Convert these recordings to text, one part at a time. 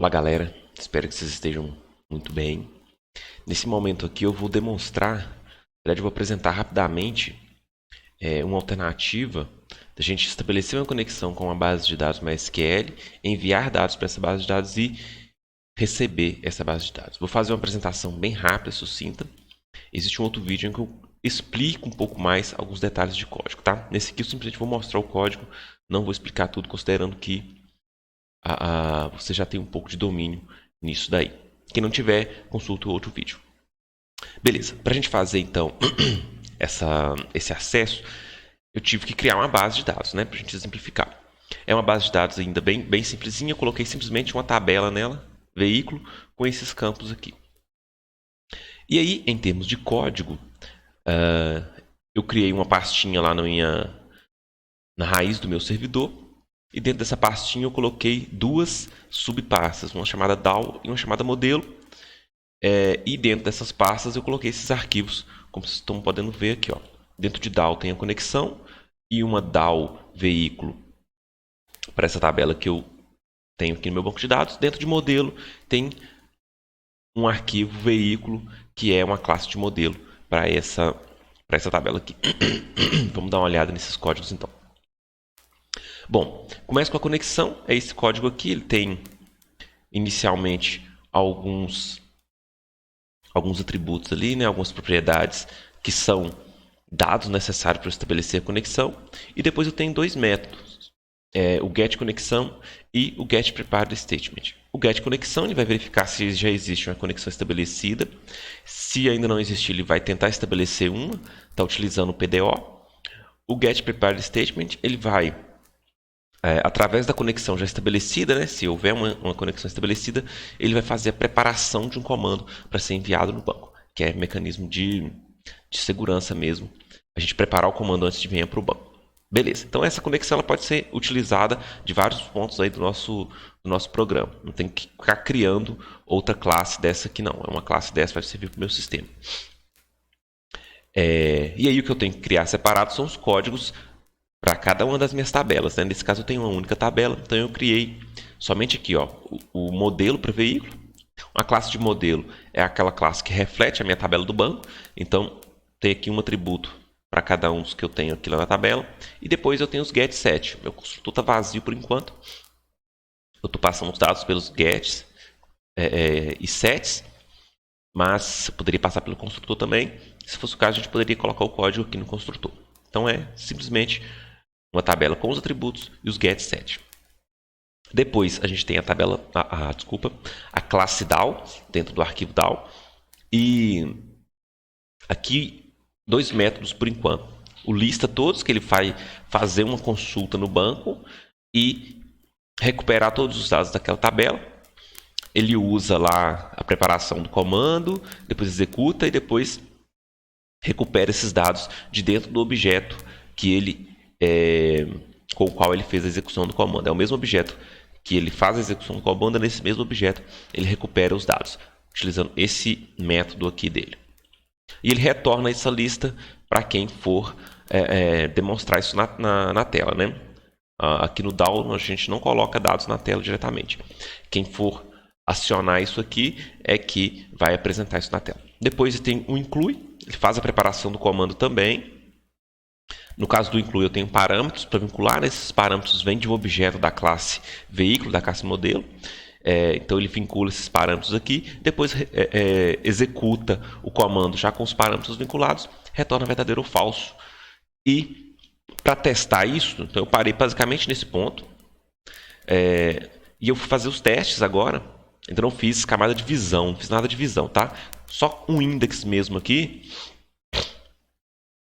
Olá galera, espero que vocês estejam muito bem. Nesse momento aqui eu vou demonstrar, na verdade eu vou apresentar rapidamente uma alternativa da gente estabelecer uma conexão com uma base de dados MySQL, enviar dados para essa base de dados e receber essa base de dados. Vou fazer uma apresentação bem rápida, sucinta. Existe um outro vídeo em que eu explico um pouco mais alguns detalhes de código, tá? Nesse aqui eu simplesmente vou mostrar o código, não vou explicar tudo, considerando que você já tem um pouco de domínio nisso daí. Quem não tiver, consulta o outro vídeo. Beleza, para a gente fazer então esse acesso, eu tive que criar uma base de dados, né, para a gente exemplificar. É uma base de dados ainda bem simplesinha, eu coloquei simplesmente uma tabela nela, veículo, com esses campos aqui. E aí, em termos de código, eu criei uma pastinha lá na raiz do meu servidor, e dentro dessa pastinha eu coloquei duas subpastas, uma chamada DAO e uma chamada modelo. E dentro dessas pastas eu coloquei esses arquivos, como vocês estão podendo ver aqui. Ó. Dentro de DAO tem a conexão e uma DAO veículo para essa tabela que eu tenho aqui no meu banco de dados. Dentro de modelo tem um arquivo veículo que é uma classe de modelo para essa tabela aqui. Vamos dar uma olhada nesses códigos então. Bom, começa com a conexão, é esse código aqui, ele tem inicialmente alguns atributos ali, né, algumas propriedades que são dados necessários para estabelecer a conexão, e depois eu tenho dois métodos, o getConexão e o getPreparedStatement. O getConexão ele vai verificar se já existe uma conexão estabelecida, se ainda não existir ele vai tentar estabelecer uma, está utilizando o PDO. O getPreparedStatement ele vai através da conexão já estabelecida, né, se houver uma conexão estabelecida, ele vai fazer a preparação de um comando para ser enviado no banco, que é mecanismo de segurança mesmo. A gente preparar o comando antes de vir para o banco. Beleza, então essa conexão ela pode ser utilizada de vários pontos aí do nosso programa. Não tem que ficar criando outra classe dessa aqui não. É uma classe dessa que vai servir para o meu sistema. E aí o que eu tenho que criar separado são os códigos para cada uma das minhas tabelas. Né? Nesse caso eu tenho uma única tabela, então eu criei somente aqui ó, o modelo para o veículo. Uma classe de modelo é aquela classe que reflete a minha tabela do banco. Então tem aqui um atributo para cada um dos que eu tenho aqui lá na tabela. E depois eu tenho os getSet. Meu construtor está vazio por enquanto. Eu estou passando os dados pelos gets e sets, mas eu poderia passar pelo construtor também. Se fosse o caso, a gente poderia colocar o código aqui no construtor. Então é simplesmente uma tabela com os atributos e os getSet. Depois a gente tem a tabela, a classe DAO dentro do arquivo DAO. E aqui dois métodos por enquanto. O lista todos, que ele vai fazer uma consulta no banco e recuperar todos os dados daquela tabela. Ele usa lá a preparação do comando, depois executa e depois recupera esses dados de dentro do objeto que ele com o qual ele fez a execução do comando. É o mesmo objeto que ele faz a execução do comando, nesse mesmo objeto ele recupera os dados, utilizando esse método aqui dele. E ele retorna essa lista para quem for demonstrar isso na tela. Né? Aqui no DAO a gente não coloca dados na tela diretamente. Quem for acionar isso aqui é que vai apresentar isso na tela. Depois tem o inclui, ele faz a preparação do comando também. No caso do inclui, eu tenho parâmetros para vincular. Né? Esses parâmetros vêm de um objeto da classe veículo, da classe modelo. Então ele vincula esses parâmetros aqui, depois executa o comando já com os parâmetros vinculados, retorna verdadeiro ou falso. E para testar isso, então eu parei basicamente nesse ponto. E eu fui fazer os testes agora. Então não fiz camada de visão, não fiz nada de visão, tá? Só um index mesmo aqui,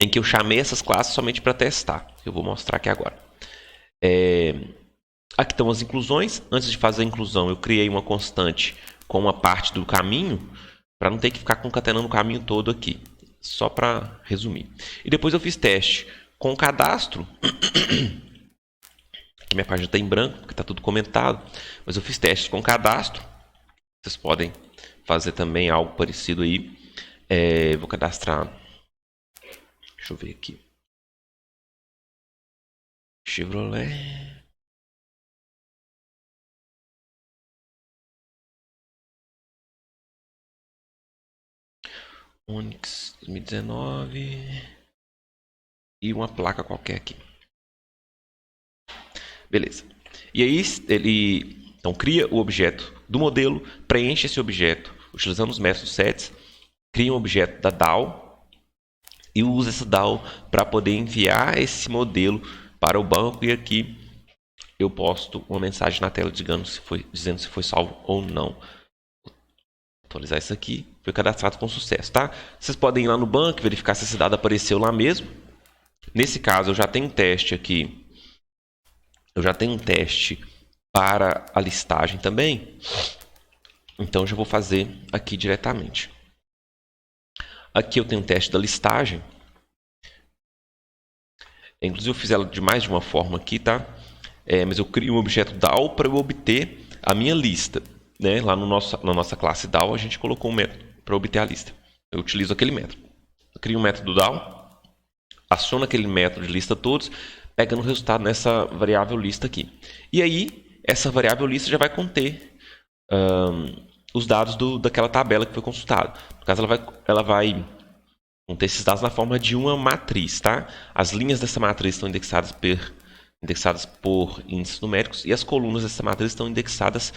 em que eu chamei essas classes somente para testar. Eu vou mostrar aqui agora. Aqui estão as inclusões. Antes de fazer a inclusão, eu criei uma constante com uma parte do caminho, para não ter que ficar concatenando o caminho todo aqui. Só para resumir. E depois eu fiz teste com o cadastro. Aqui minha página está em branco, porque está tudo comentado. Mas eu fiz testes com cadastro. Vocês podem fazer também algo parecido aí. Vou cadastrar. Deixa eu ver aqui. Chevrolet. Onix 2019 e uma placa qualquer aqui. Beleza. E aí ele então cria o objeto do modelo, preenche esse objeto utilizando os métodos sets, cria um objeto da DAO e usa essa DAO para poder enviar esse modelo para o banco, e aqui eu posto uma mensagem na tela dizendo se foi salvo ou não. Vou atualizar isso aqui. Foi cadastrado com sucesso, tá? Vocês podem ir lá no banco, verificar se esse dado apareceu lá mesmo. Nesse caso, eu já tenho um teste aqui. Eu já tenho um teste para a listagem também. Então, eu já vou fazer aqui diretamente. Aqui eu tenho um teste da listagem. Inclusive, eu fiz ela de mais de uma forma aqui, tá? Mas eu crio um objeto DAO para eu obter a minha lista. Né? Lá na nossa classe DAO, a gente colocou um método para obter a lista. Eu utilizo aquele método. Eu crio um método DAO, aciono aquele método de lista todos, pegando o resultado nessa variável lista aqui. E aí, essa variável lista já vai conter os dados daquela tabela que foi consultada. No caso, ela vai conter esses dados na forma de uma matriz. Tá? As linhas dessa matriz estão indexadas por índices numéricos e as colunas dessa matriz estão indexadas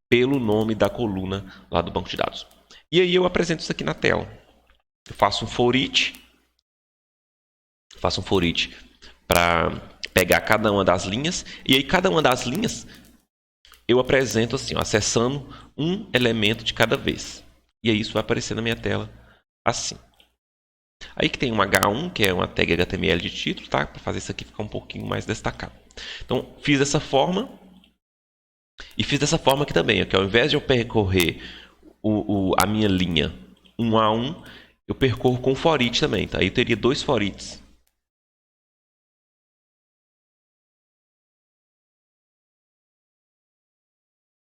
pelo nome da coluna lá do banco de dados. E aí eu apresento isso aqui na tela. Eu faço um for each. Para pegar cada uma das linhas. E aí cada uma das linhas eu apresento assim, ó, acessando um elemento de cada vez. E aí isso vai aparecer na minha tela assim. Aí que tem um H1, que é uma tag HTML de título, tá? Para fazer isso aqui ficar um pouquinho mais destacado. Então, fiz dessa forma. E fiz dessa forma aqui também, que ao invés de eu percorrer a minha linha 1 a 1, eu percorro com for each também. Tá? Aí eu teria dois for eachs.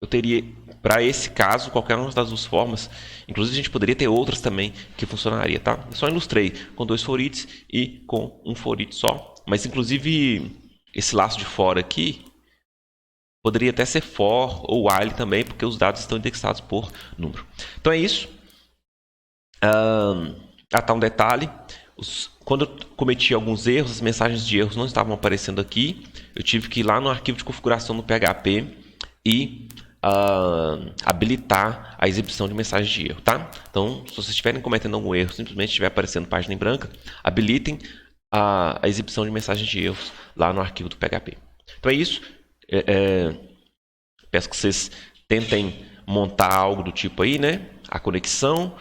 Eu teria, para esse caso, qualquer uma das duas formas. Inclusive, a gente poderia ter outras também que funcionaria, tá? Eu só ilustrei com dois for eachs e com um for each só. Mas, inclusive, esse laço de for aqui poderia até ser for ou while também, porque os dados estão indexados por número. Então, é isso. Tá um detalhe. Quando eu cometi alguns erros, as mensagens de erros não estavam aparecendo aqui. Eu tive que ir lá no arquivo de configuração do PHP e habilitar a exibição de mensagens de erro, tá? Então, se vocês estiverem cometendo algum erro, simplesmente estiver aparecendo página em branca, habilitem a exibição de mensagens de erros lá no arquivo do PHP. Então é isso. Peço que vocês tentem montar algo do tipo aí, né? A conexão,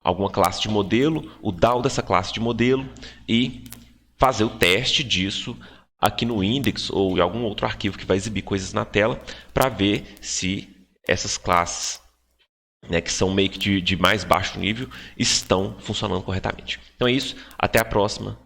alguma classe de modelo, o DAO dessa classe de modelo e fazer o teste disso aqui no index ou em algum outro arquivo que vai exibir coisas na tela para ver se essas classes, né, que são meio que de mais baixo nível, estão funcionando corretamente. Então é isso, até a próxima.